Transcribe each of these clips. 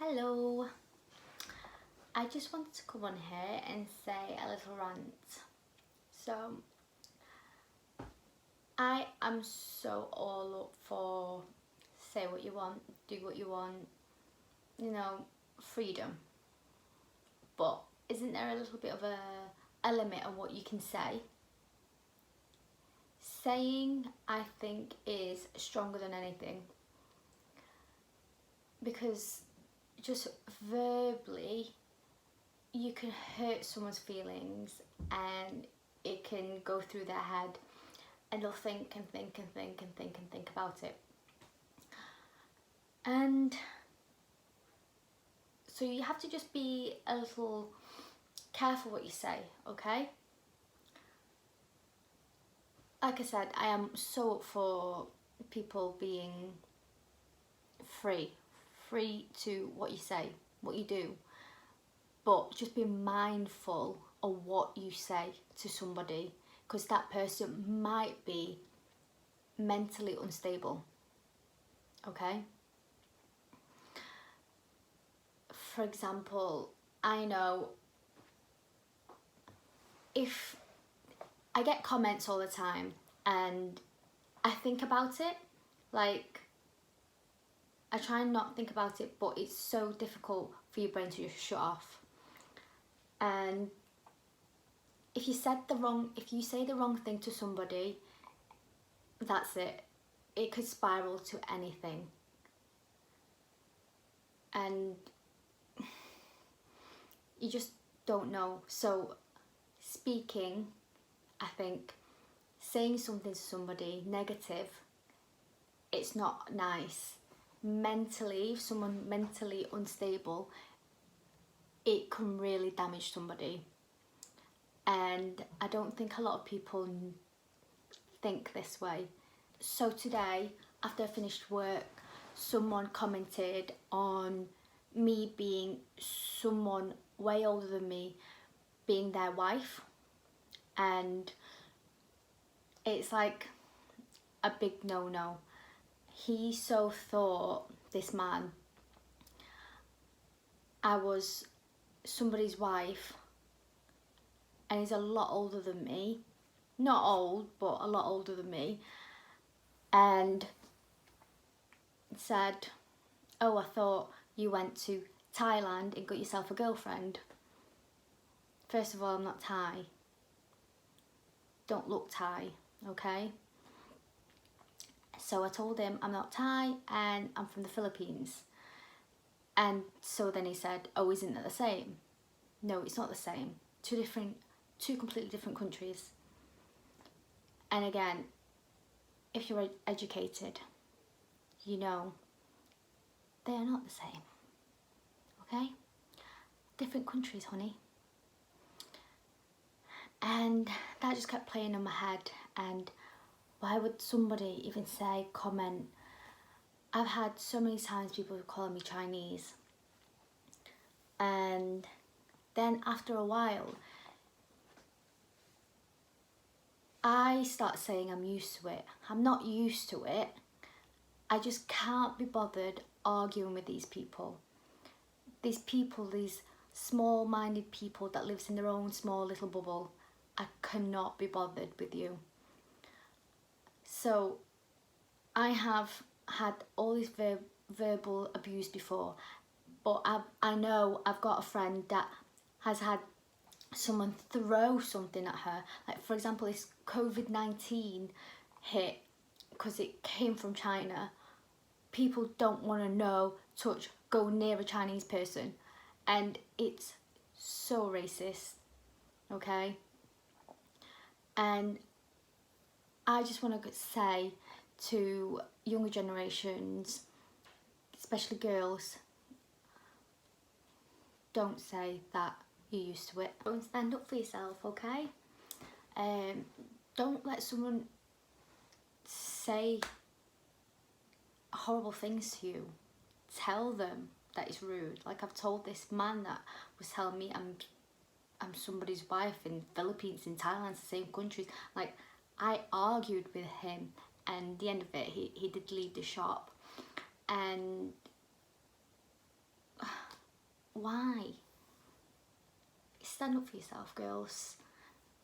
Hello, I just wanted to come on here and say a little rant. So, I am so all up for say what you want, do what you want, freedom. But isn't there a little bit of a limit on what you can say? Saying, I think, is stronger than anything. Because just verbally, you can hurt someone's feelings and it can go through their head and they'll think and think and think and think and think about it. And so you have to just be a little careful what you say, okay? Like I said, I am so up for people being free to what you say, what you do, but just be mindful of what you say to somebody, because that person might be mentally unstable, okay? For example, I know if I get comments all the time and I think about it, like I try and not think about it, but it's so difficult for your brain to just shut off. And if you say the wrong thing to somebody, that's it. It could spiral to anything. And you just don't know. So speaking, I think, saying something to somebody negative, it's not nice. Mentally, if someone's mentally unstable, it can really damage somebody. And I don't think a lot of people think this way. So today, after I finished work, someone commented on me being someone way older than me, being their wife. And it's like a big no-no. He so thought, this man, I was somebody's wife, and he's a lot older than me. Not old, but a lot older than me. And said, oh, I thought you went to Thailand and got yourself a girlfriend. First of all, I'm not Thai. Don't look Thai, okay? So I told him I'm not Thai and I'm from the Philippines. And so then he said, oh, isn't that the same? No, it's not the same. Two completely different countries. And again, if you're educated, you know they are not the same, okay? Different countries, honey. And that just kept playing in my head. And why would somebody even comment? I've had so many times people calling me Chinese. And then after a while, I start saying I'm used to it. I'm not used to it. I just can't be bothered arguing with these people. These small-minded people that lives in their own small little bubble. I cannot be bothered with you. So I have had all this verbal abuse before, but I know I've got a friend that has had someone throw something at her. Like, for example, this COVID-19 hit because it came from China. People don't want to touch, go near a Chinese person, and it's so racist, okay? And I just want to say to younger generations, especially girls, don't say that you're used to it. Don't stand up for yourself, okay? Don't let someone say horrible things to you. Tell them that it's rude. Like I've told this man that was telling me I'm somebody's wife in Philippines, in Thailand, the same countries. Like, I argued with him, and at the end of it, he did leave the shop. And why? Stand up for yourself, girls.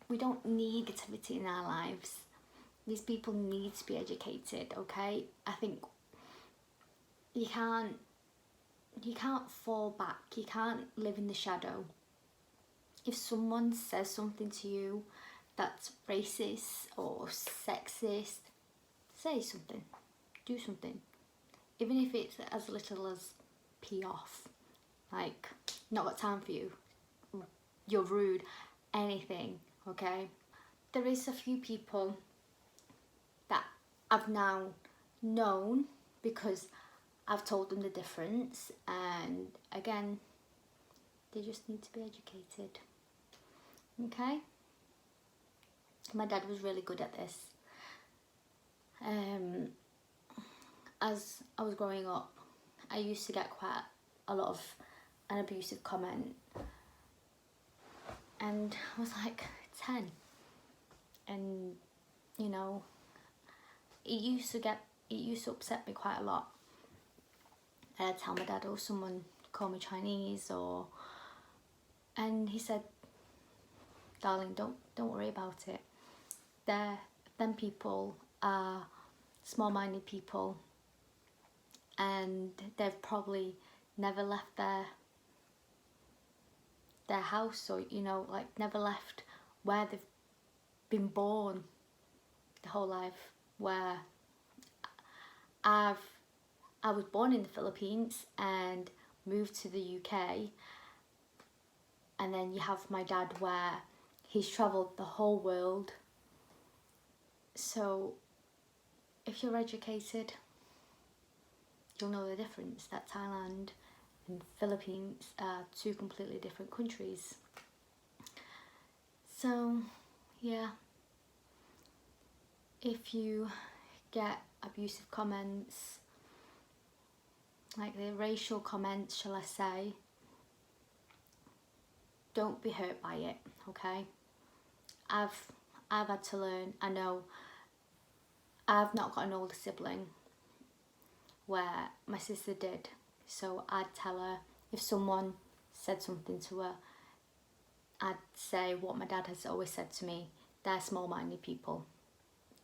We don't need negativity in our lives. These people need to be educated, okay? I think you can't fall back. You can't live in the shadow. If someone says something to you that's racist or sexist, say something. Do something. Even if it's as little as pee off. Like, not got time for you. You're rude. Anything, okay? There is a few people that I've now known because I've told them the difference, and again, they just need to be educated. Okay? My dad was really good at this. As I was growing up, I used to get quite a lot of an abusive comment, and I was like 10, and you know, it used to upset me quite a lot. I'd tell my dad, oh, someone call me Chinese, and he said, darling, don't worry about it. Them people are small-minded people, and they've probably never left their house, or like never left where they've been born the whole life. Where I was born in the Philippines and moved to the UK, and then you have my dad where he's travelled the whole world. So if you're educated, you'll know the difference, that Thailand and Philippines are two completely different countries. So yeah, if you get abusive comments, like the racial comments, shall I say, don't be hurt by it, okay? I've had to learn. I know I've not got an older sibling, where my sister did, so I'd tell her if someone said something to her, I'd say what my dad has always said to me: they're small-minded people,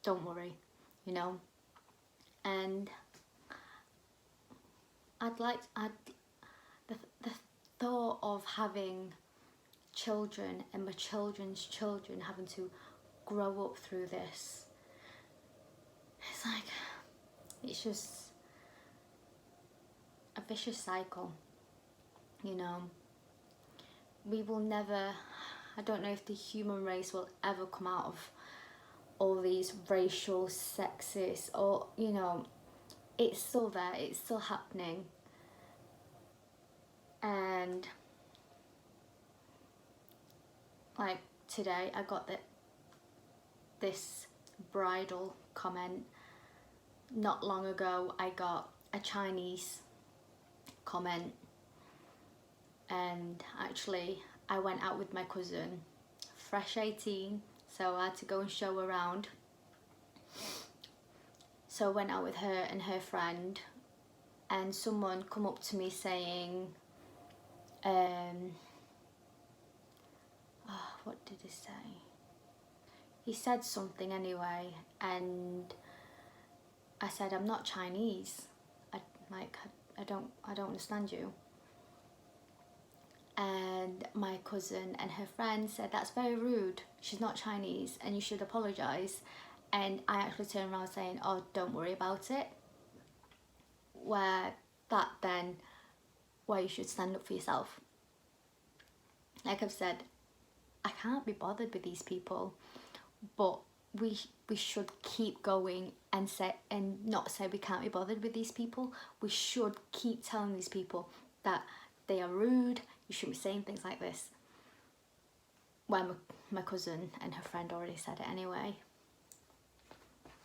don't worry, and the thought of having children and my children's children having to grow up through this, it's just a vicious cycle. We will never, I don't know if the human race will ever come out of all these racial, sexist, or it's still there, it's still happening. And like today I got this bridal comment. Not long ago I got a Chinese comment, and actually I went out with my cousin, fresh 18, so I had to go and show around. So I went out with her and her friend, and someone come up to me saying, what did he say? He said something anyway, and I said, I'm not Chinese. I don't understand you. And my cousin and her friend said, that's very rude. She's not Chinese and you should apologise. And I actually turned around saying, oh, don't worry about it. Where you should stand up for yourself. Like I've said, I can't be bothered with these people, but we should keep going and not say we can't be bothered with these people. We should keep telling these people that they are rude. You shouldn't be saying things like this. Well, my cousin and her friend already said it anyway.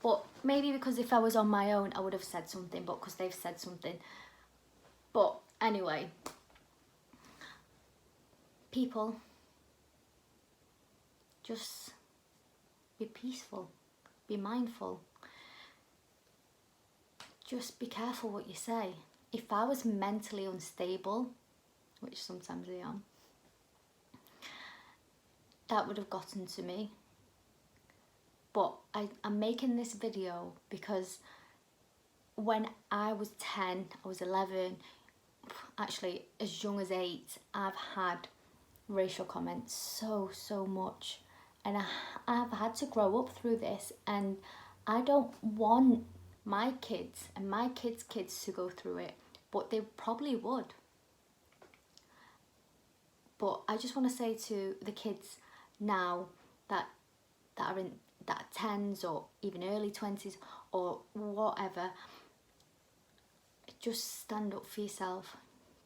But maybe because if I was on my own, I would have said something, but because they've said something. But anyway, people, just be peaceful, be mindful. Just be careful what you say. If I was mentally unstable, which sometimes I am, that would have gotten to me. But I'm making this video because when I was 10, I was 11, actually as young as 8, I've had racial comments so much, and I've had to grow up through this, and I don't want my kids and my kids' kids to go through it, but they probably would. But I just want to say to the kids now that are in that 10s or even early 20s or whatever, just stand up for yourself.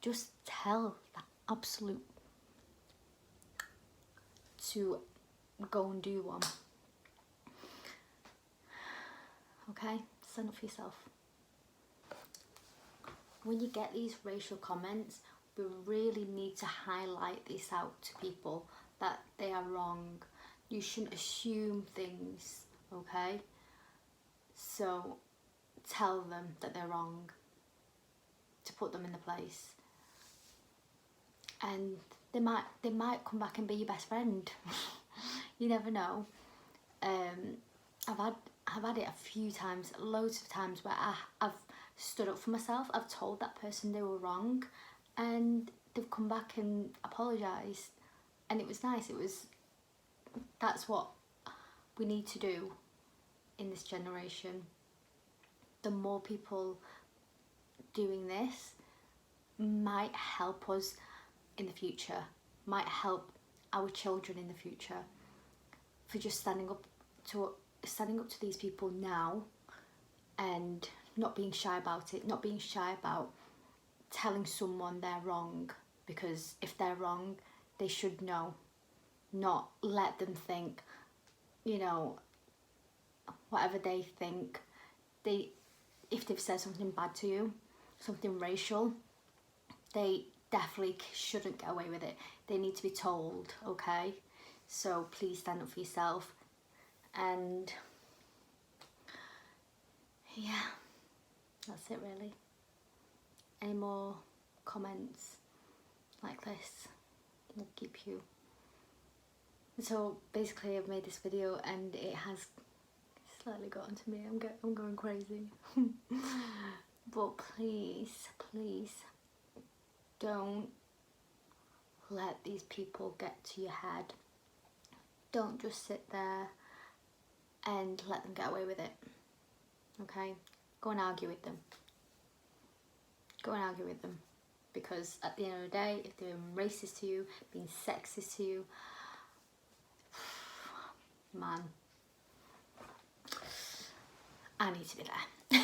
Just tell that absolute to go and do one. Okay, stand up for yourself. When you get these racial comments, we really need to highlight this out to people that they are wrong. You shouldn't assume things, okay? So tell them that they're wrong, to put them in the place. And they might come back and be your best friend. You never know. I've had it a few times, loads of times, where I've stood up for myself. I've told that person they were wrong, and they've come back and apologised, and it was nice. That's what we need to do in this generation. The more people doing this might help us in the future, might help our children in the future, for just standing up to these people now and not being shy about it, not being shy about telling someone they're wrong, because if they're wrong, they should know, not let them think, you know, whatever they think. If they've said something bad to you, something racial, they definitely shouldn't get away with it. They need to be told, okay? So please stand up for yourself. And yeah, that's it really. Any more comments like this will keep you. So basically I've made this video and it has slightly gotten to me. I'm going crazy. But please don't let these people get to your head. Don't just sit there and let them get away with it. Okay? Go and argue with them. Go and argue with them. Because at the end of the day, if they're being racist to you, being sexist to you, man, I need to be there.